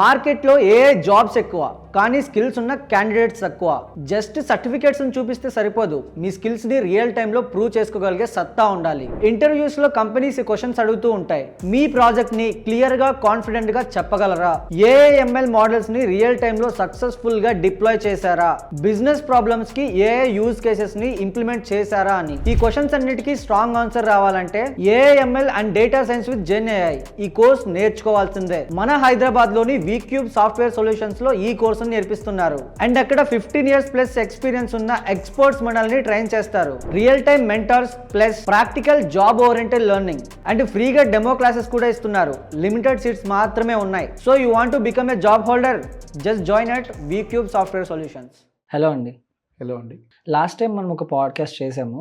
మార్కెట్లో ఏ జాబ్స్ ఎక్కువ కానీ స్కిల్స్ ఉన్న క్యాండిడేట్స్ తక్కువ. జస్ట్ సర్టిఫికేట్స్ చూపిస్తే సరిపోదు, మీ స్కిల్స్ ని రియల్ టైంలో ప్రూవ్ చేసుకోగలిగే సత్తా ఉండాలి. ఇంటర్వ్యూస్ లో కంపెనీస్ క్వశ్చన్స్ అడుగుతూ ఉంటాయి. మీ ప్రాజెక్ట్ ని క్లియర్ గా కాన్ఫిడెంట్ గా చెప్పగలరా? ఏఐఎంఎల్ మోడల్స్ ని రియల్ టైంలో సక్సెస్ఫుల్ గా డిప్లాయ్ చేశారా? బిజినెస్ ప్రాబ్లమ్స్ కి ఏ యూజ్ కేసెస్ ని ఇంప్లిమెంట్ చేశారా అని. ఈ క్వశ్చన్స్ అన్నిటికీ స్ట్రాంగ్ ఆన్సర్ రావాలంటే AIML and data science with gen AI ఈ కోర్స్ నేర్చుకోవాల్సిందే. మన హైదరాబాద్ లోని వీక్యూబ్ సాఫ్ట్వేర్ సొల్యూషన్స్ లో ఈ కోర్సు నేర్పిస్తున్నారు. అండ్ అక్కడ 15 years ప్లస్ ఎక్స్పీరియన్స్ ఉన్న ఎక్స్పర్ట్స్ మనల్ని ట్రైన్ చేస్తారు. Real time mentors plus practical job oriented learning and ఫ్రీగా డెమో క్లాసెస్ కూడా ఇస్తున్నారు. లిమిటెడ్ సీట్స్ మాత్రమే ఉన్నాయి. So you want to become a job holder? Just join at Vcube software solutions. Hello అండి. Hello అండి. లాస్ట్ టైం మనం ఒక పాడ్కాస్ట్ చేసాము,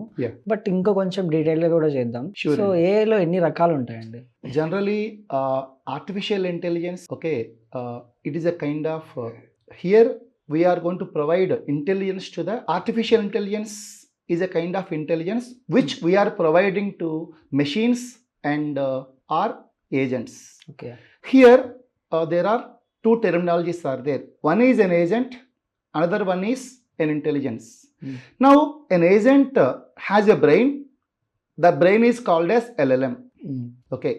బట్ ఇంకా కొంచెం డీటెయిల్గా కూడా చేద్దాం. సో ఏఐలో ఎన్ని రకాలు ఉంటాయండి? Generally artificial intelligence, okay, it is a kind of here we are going to provide intelligence to the artificial intelligence is a kind of intelligence which we are providing to machines and our agents. Okay. Here there are two terminologies are there. One is an agent, another one is an intelligence. Now an agent has a brain. The brain is called as LLM. Okay.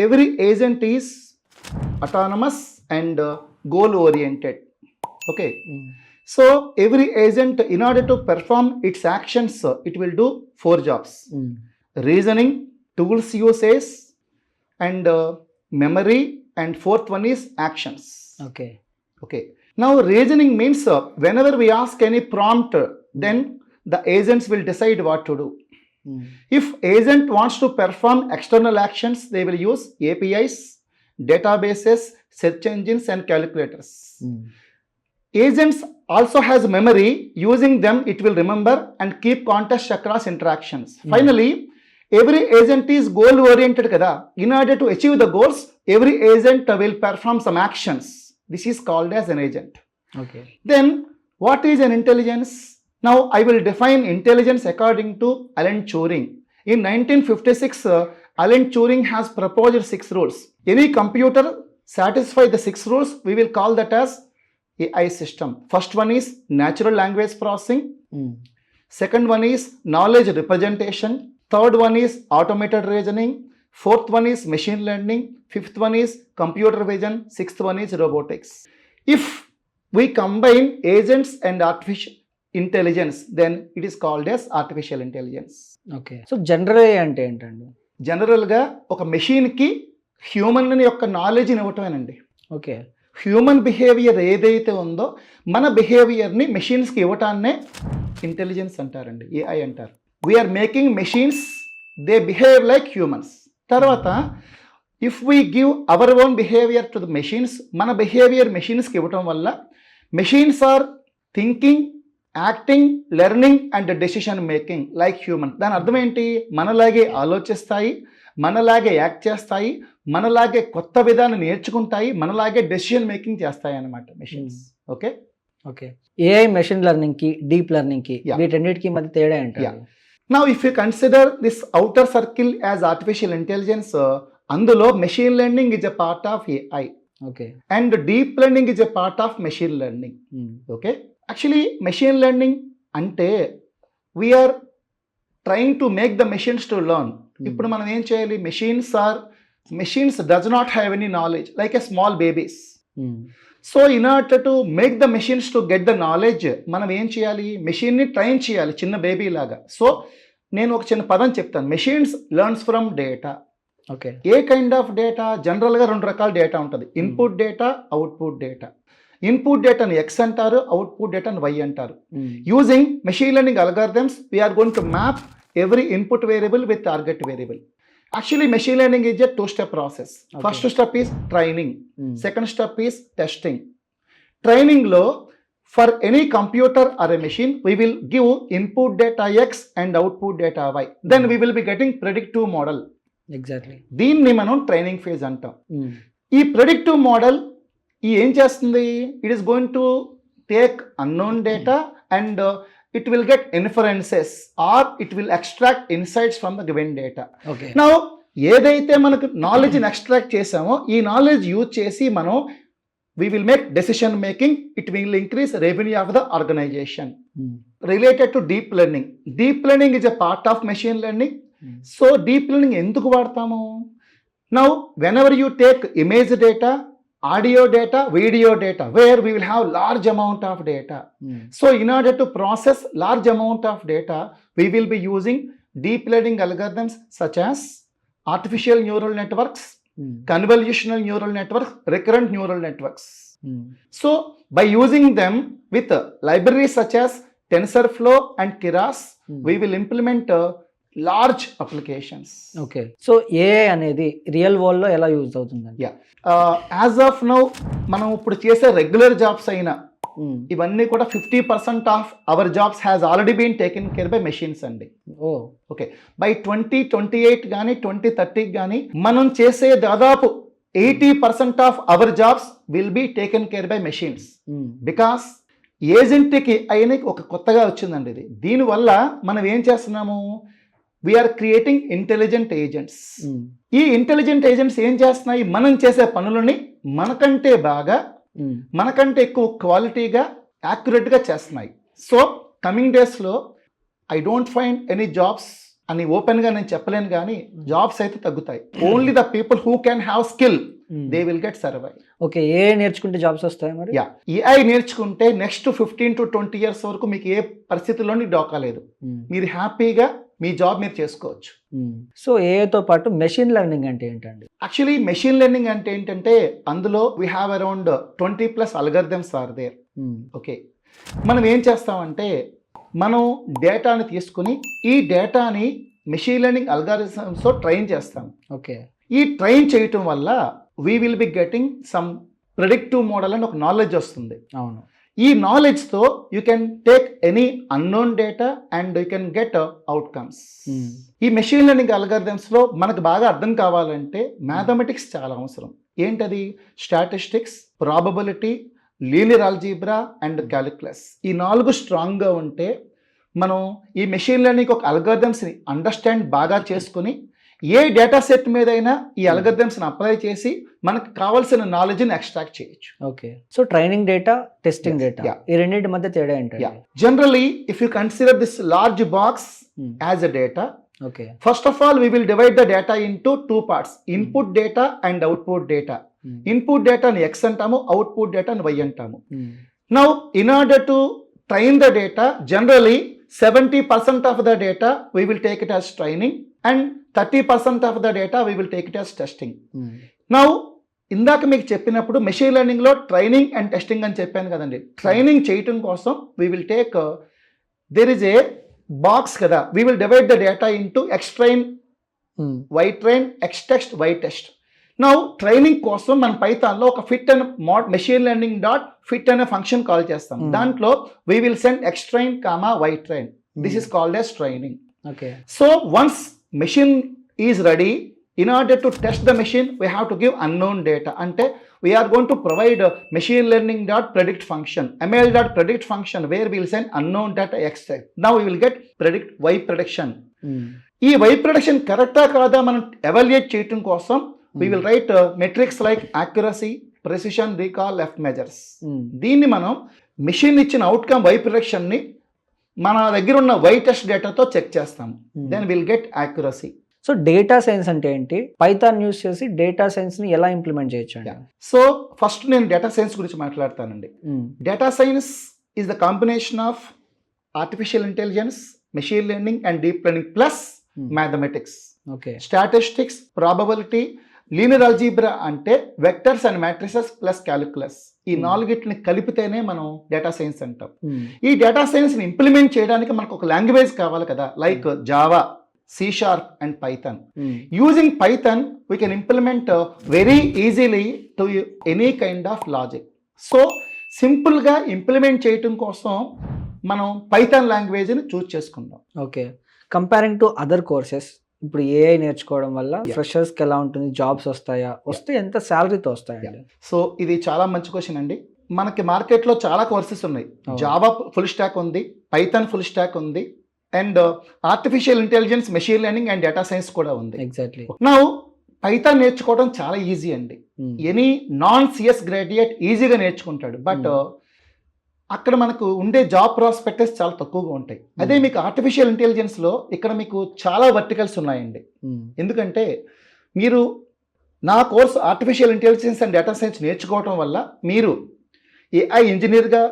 Every agent is autonomous and goal oriented. Okay, so every agent, in order to perform its actions, it will do 4 jobs: reasoning, tools uses, and memory, and fourth one is actions. Okay. Now reasoning means whenever we ask any prompt, then the agents will decide what to do. If agent wants to perform external actions, they will use APIs, databases, search engines, and calculators. Agents also has memory. Using them, it will remember and keep context across interactions. Finally, every agent is goal oriented kada. In order to achieve the goals, every agent will perform some actions. This is called as an agent. Okay. Then what is an intelligence? Now I will define intelligence according to Alan Turing. In 1956, Alan Turing has proposed 6 rules. Any computer satisfy the 6 rules, we will call that as AI system. First one is natural language processing. Second one is knowledge representation. Third one is automated reasoning. Fourth one is machine learning. Fifth one is computer vision. Sixth one is robotics. If we combine agents and artificial intelligence, then it is called as artificial intelligence. Okay. So general AI అంటే ఏంటండి? జనరల్గా ఒక మెషిన్కి human యొక్క నాలెడ్జ్ని ఇవ్వటమేనండి. Okay. Human behaviour ఏదైతే ఉందో మన బిహేవియర్ని మెషిన్స్కి ఇవ్వటాన్నే ఇంటెలిజెన్స్ అంటారండి, ఏఐ అంటారు. We're making machines, they behave like humans. తర్వాత if we give our own behaviour to the machines, మన బిహేవియర్ మెషిన్స్కి ఇవ్వటం వల్ల machines are thinking, acting, learning and decision making like human. దాని అర్థం ఏంటి? మనలాగే ఆలోచిస్తాయి, మనలాగే యాక్ట్ చేస్తాయి, మనలాగే కొత్త విధానం నేర్చుకుంటాయి, మనలాగే డెసిషన్ మేకింగ్ చేస్తాయి అన్నమాట machines. Okay. AI machine learning కి, డీప్ లెర్నింగ్ కి, వీటన్నిటికీ మధ్య తేడా ఏంటి? Now if you consider this outer circle as artificial intelligence, అందులో machine learning is a part of AI. Okay. And deep learning is a part of machine learning. Okay. Actually machine learning అంటే we're trying to make the machines to learn. ఇప్పుడు మనం ఏం చేయాలి? machines does not have any knowledge like a small babies. So in order to make the machines to get the knowledge, మనం ఏం చేయాలి? మెషిన్ని train చేయాలి చిన్న బేబీ లాగా. సో నేను ఒక చిన్న పదం చెప్తాను. Machines learns from data. Okay. ఏ కైండ్ ఆఫ్ డేటా? జనరల్గా 2 రకాల డేటా ఉంటుంది. Input data, output data. Input డేటాను ఎక్స్ అంటారు, అవుట్పుట్ డేటాను వై అంటారు. Using machine learning algorithms we're going to map every input variable with target variable. Actually machine learning is a 2-step process. Okay. First step is training. Second step is testing. Training lo for any computer or a machine we will give input data x and output data y. Then we will be getting predictive model. Exactly. దీన్ని మనం training phase అంటాం. ఈ predictive model ఏం చేస్తుంది? It is going to take unknown data and it will get inferences or it will extract insights from the given data. Okay. Now ఏదైతే మనకు నాలెడ్జ్ని extract చేసామో ఈ నాలెడ్జ్ యూజ్ చేసి మనం we will make decision making, it will increase revenue of the organization. Related to deep learning, deep learning is a part of machine learning. So deep learning ఎందుకు వాడతాము? Now whenever you take image data, audio data, video data, where we will have large amount of data. So in order to process large amount of data, we will be using deep learning algorithms such as artificial neural networks, convolutional neural networks, recurrent neural networks. So by using them with libraries such as TensorFlow and Keras, we will implement large applications. Okay, so AI అనేది real world లో ఎలా use అవుతుందండి? As of now మనం ఇప్పుడు చేసే regular jobs అయినా ఇవన్నీ కూడా 50% of our jobs has already been taken care by machines అండి. ఓకే, బై 2028 కానీ 2030 కానీ మనం చేసే దాదాపు 80% of our jobs will be taken care by machines. Because ఏజెంట్కి అయిన ఒక కొత్తగా వచ్చిందండి ఇది. దీనివల్ల మనం ఏం చేస్తున్నాము, వీఆర్ క్రియేటింగ్ ఇంటెలిజెంట్ ఏజెంట్స్. ఈ ఇంటెలిజెంట్ ఏజెంట్స్ ఏం చేస్తున్నాయి, మనం చేసే పనులని మనకంటే బాగా, మనకంటే ఎక్కువ క్వాలిటీగా, యాక్యురేట్గా చేస్తున్నాయి. సో కమింగ్ డేస్లో I don't find any jobs అని ఓపెన్గా నేను చెప్పలేను, కానీ జాబ్స్ అయితే తగ్గుతాయి. Only the people who can have skill, they will get survive. Okay, AI నేర్చుకుంటే జాబ్స్ వస్తాయి మరి? యా, ఏఐ నేర్చుకుంటే నెక్స్ట్ 15 to 20 years వరకు మీకు ఏ పరిస్థితుల్లోని డోకా లేదు. మీరు హ్యాపీగా మీ జాబ్ మీరు చేసుకోవచ్చు. సో ఏఐతో పాటు మెషిన్ లెర్నింగ్ అంటే ఏంటండి? యాక్చువల్లీ మెషిన్ లెర్నింగ్ అంటే ఏంటంటే అందులో we have around 20+ algorithms are there. Okay, మనం ఏం చేస్తామంటే మనం డేటాని తీసుకుని ఈ డేటాని మెషిన్ లెర్నింగ్ అల్గారిథమ్స్తో ట్రైన్ చేస్తాం. ఓకే, ఈ ట్రైన్ చేయటం వల్ల we will be getting some predictive model అని ఒక నాలెడ్జ్ వస్తుంది. అవును, ఈ నాలెడ్జ్తో you can take any unknown data and you can get outcomes. ఈ మెషిన్ లెర్నింగ్ అల్గారిథమ్స్లో మనకు బాగా అర్థం కావాలంటే మ్యాథమెటిక్స్ చాలా అవసరం. ఏంటది? Statistics, probability, linear algebra and calculus. ఈ 4 స్ట్రాంగ్గా ఉంటే మనం ఈ మెషిన్ లెర్నింగ్ ఒక అల్గారిథమ్స్ని అండర్స్టాండ్ బాగా చేసుకుని ఏ డేటా సెట్ మీదైనా ఈ అల్గారిథమ్స్ని అప్లై చేసి మనకు కావాల్సిన నాలెడ్జ్ని ఎక్స్ట్రాక్ట్ చేయొచ్చు. Okay, so training data, testing data, ఈ రెండింటి మధ్య తేడా ఏంటి? Generally if you consider this large box as a data, okay, first of all we will divide the data into 2 parts, input data and output data. Input data ni X అంటాము, output data ni Y అంటాము. Now in order to train the data, generally 70% of the data we will take it as training and 30% of the data we will take it as testing. Now ఇందాక మీకు చెప్పినప్పుడు machine లెర్నింగ్లో training and testing అని చెప్పాను కదండి. Training చేయటం కోసం we will take there is a box కదా, we will divide the data into X train, Y train, X test, Y test. Now training కోసం మన పైథాన్లో ఒక ఫిట్ అనే మెషిన్ లెర్నింగ్ డాట్ ఫిట్ అనే ఫంక్షన్ కాల్ చేస్తాం. దాంట్లో we will send X train comma Y train. This is called as training. Okay, so once machine is ready, in order to test the machine we have to give unknown data. Ante we are going to provide machine learning dot predict function, ml dot predict function, where we will send unknown data x type. Now we will get predict y prediction. ఈ y prediction కరెక్టా కాదా మనం evaluate చేయటం కోసం we will write metrics like accuracy, precision, recall, F measures. దీన్ని మనం machine ఇచ్చిన outcome y prediction ని మన దగ్గర ఉన్న y test డేటాతో చెక్ చేస్తాం. then we will get accuracy. So data science అంటే ఏంటి? పైథాన్ యూస్ చేసి డేటా సైన్స్ ని ఎలా ఇంప్లిమెంట్ చేయొచ్చు అండి? సో ఫస్ట్ నేను డేటా సైన్స్ గురించి మాట్లాడతానండి. Data science is the combination of artificial intelligence, machine learning and deep learning plus mathematics. Okay, statistics, probability, linear algebra అంటే vectors and matrices plus calculus. ఈ 4ని కలిపితేనే మనం డేటా సైన్స్ అంటాం. ఈ data సైన్స్ని implement చేయడానికి మనకు ఒక లాంగ్వేజ్ కావాలి కదా, like Java, C# and Python. Using Python, we can implement very easily to any kind of logic. So, సింపుల్గా ఇంప్లిమెంట్ చేయటం కోసం మనం పైథాన్ లాంగ్వేజ్ని చూస్ చేసుకుందాం. Okay, comparing to other courses, ఇప్పుడు ఏఐ నేర్చుకోవడం వల్ల ఫ్రెషర్స్కి ఎలా ఉంటుంది? జాబ్స్ వస్తాయా? వస్తే ఎంత శాలరీతో వస్తాయండి? సో ఇది చాలా మంచి క్వశ్చన్ అండి. మనకి మార్కెట్లో చాలా కోర్సెస్ ఉన్నాయి. జావా ఫుల్ స్టాక్ ఉంది, పైథాన్ ఫుల్ స్టాక్ ఉంది, and artificial intelligence, machine learning and data science కూడా ఉంది. ఎగ్జాక్ట్లీ. నౌ పైథాన్ నేర్చుకోవడం చాలా ఈజీ అండి. ఎనీ నాన్ సిఎస్ గ్రాడ్యుయేట్ ఈజీగా నేర్చుకుంటాడు. బట్ అక్కడ మనకు ఉండే జాబ్ ప్రాస్పెక్టస్ చాలా తక్కువగా ఉంటాయి. అదే మీకు ఆర్టిఫిషియల్ ఇంటెలిజెన్స్లో ఇక్కడ మీకు చాలా వర్టికల్స్ ఉన్నాయండి. ఎందుకంటే మీరు నా course artificial intelligence and data science నేర్చుకోవడం వల్ల మీరు ఏఐ ఇంజనీర్గా,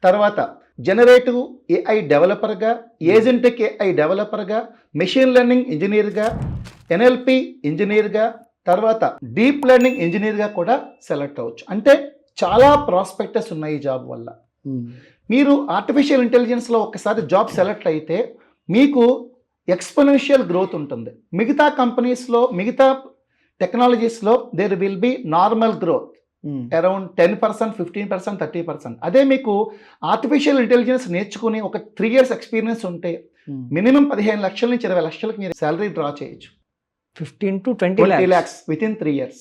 తర్వాత జనరేటివ్ ఏఐ డెవలపర్గా, ఏజెంటిక్ ఏఐ డెవలపర్గా, మెషిన్ లెర్నింగ్ ఇంజనీర్గా, ఎన్ఎల్పి ఇంజనీర్గా, తర్వాత డీప్ లెర్నింగ్ ఇంజనీర్గా కూడా సెలెక్ట్ అవ్వచ్చు. అంటే చాలా ప్రాస్పెక్టస్ ఉన్నాయి ఈ జాబ్ వల్ల. మీరు ఆర్టిఫిషియల్ ఇంటెలిజెన్స్లో ఒక్కసారి జాబ్ సెలెక్ట్ అయితే మీకు ఎక్స్పోనెన్షియల్ గ్రోత్ ఉంటుంది. మిగతా కంపెనీస్లో, మిగతా టెక్నాలజీస్లో there will be normal growth around 10%, 15%, 30%. అదే మీకు ఆర్టిఫిషియల్ ఇంటెలిజెన్స్ నేర్చుకుని ఒక 3 years ఎక్స్పీరియన్స్ ఉంటే మినిమం 15 లక్షల నుంచి 20 లక్షలకు మీరు శాలరీ డ్రా చేయొచ్చు. 15 to 20 lakhs with in 3 years.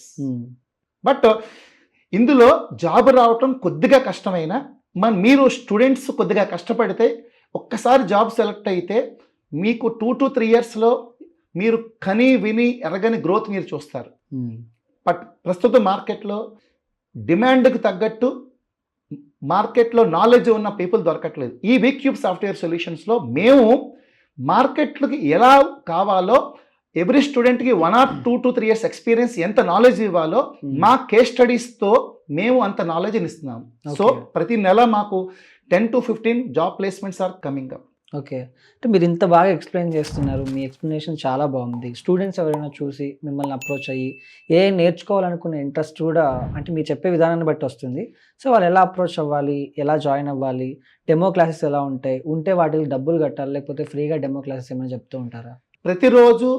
But ఇందులో జాబ్ రావటం కొద్దిగా కష్టమైన మీరు స్టూడెంట్స్ కొద్దిగా కష్టపడితే ఒక్కసారి జాబ్ సెలెక్ట్ అయితే మీకు 2 to 3 yearsలో మీరు కని విని ఎరగని గ్రోత్ మీరు చూస్తారు. బట్ ప్రస్తుత మార్కెట్లో డిమాండ్కి తగ్గట్టు మార్కెట్లో నాలెడ్జ్ ఉన్న పీపుల్ దొరకట్లేదు. ఈ వీక్యూబ్ సాఫ్ట్వేర్ సొల్యూషన్స్లో మేము మార్కెట్లకి ఎలా కావాలో ఎవ్రీ స్టూడెంట్కి 1 or 2 to 3 years ఎక్స్పీరియన్స్ ఎంత నాలెడ్జ్ ఇవ్వాలో మా కేస్ స్టడీస్తో మేము అంత నాలెడ్జ్ని ఇస్తున్నాము. సో ప్రతి నెల మాకు 10 to 15 job placements are coming up. Okay, అంటే మీరు ఇంత బాగా ఎక్స్ప్లెయిన్ చేస్తున్నారు, మీ ఎక్స్ప్లెనేషన్ చాలా బాగుంది. స్టూడెంట్స్ ఎవరైనా చూసి మిమ్మల్ని అప్రోచ్ అయ్యి నేర్చుకోవాలనుకునే ఇంట్రెస్ట్ కూడా అంటే మీరు చెప్పే విధానాన్ని బట్టి వస్తుంది. సో వాళ్ళు ఎలా అప్రోచ్ అవ్వాలి, ఎలా జాయిన్ అవ్వాలి, డెమో క్లాసెస్ ఎలా ఉంటాయి, ఉంటే వాటికి డబ్బులు కట్టాలి లేకపోతే ఫ్రీగా డెమో క్లాసెస్ ఏమైనా చెప్తూ ఉంటారా? ప్రతిరోజు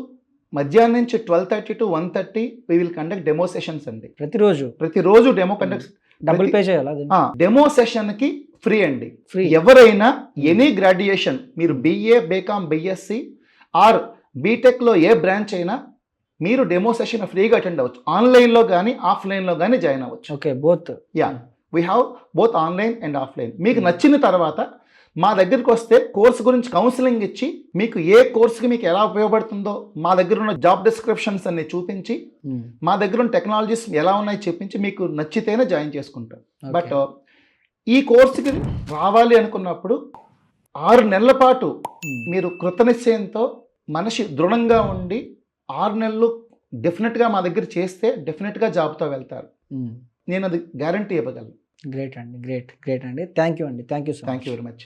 మధ్యాహ్నం నుంచి 12:30 to 1:30 we will conduct demo sessions అండి. ప్రతిరోజు డెమో కండక్ట్. డబ్బులు పే చేయాలా? డెమో సెషన్కి ఫ్రీ అండి. ఫ్రీ. ఎవరైనా ఎనీ గ్రాడ్యుయేషన్, మీరు BA, BCom, BSc ఆర్ బీటెక్లో ఏ బ్రాంచ్ అయినా మీరు డెమో సెషన్ ఫ్రీగా అటెండ్ అవ్వచ్చు. ఆన్లైన్లో కానీ ఆఫ్లైన్లో కానీ జాయిన్ అవ్వచ్చు. Okay, both. We have both online and offline. మీకు నచ్చిన తర్వాత మా దగ్గరికి వస్తే కోర్స్ గురించి కౌన్సిలింగ్ ఇచ్చి మీకు ఏ కోర్స్కి మీకు ఎలా ఉపయోగపడుతుందో మా దగ్గర ఉన్న జాబ్ డిస్క్రిప్షన్స్ అన్ని చూపించి మా దగ్గర ఉన్న టెక్నాలజీస్ ఎలా ఉన్నాయో చెప్పించి మీకు నచ్చితేనే జాయిన్ చేసుకుంటాం. బట్ ఈ కోర్సుకి రావాలి అనుకున్నప్పుడు 6 నెలల పాటు మీరు కృతనిశ్చయంతో మనిషి దృఢంగా ఉండి 6 నెలలు డెఫినెట్గా మా దగ్గర చేస్తే డెఫినెట్గా జాబ్తో వెళ్తారు. నేను అది గ్యారంటీ ఇవ్వగలను. గ్రేట్ అండి, గ్రేట్ అండి. థ్యాంక్ యూ అండి. Thank you very much.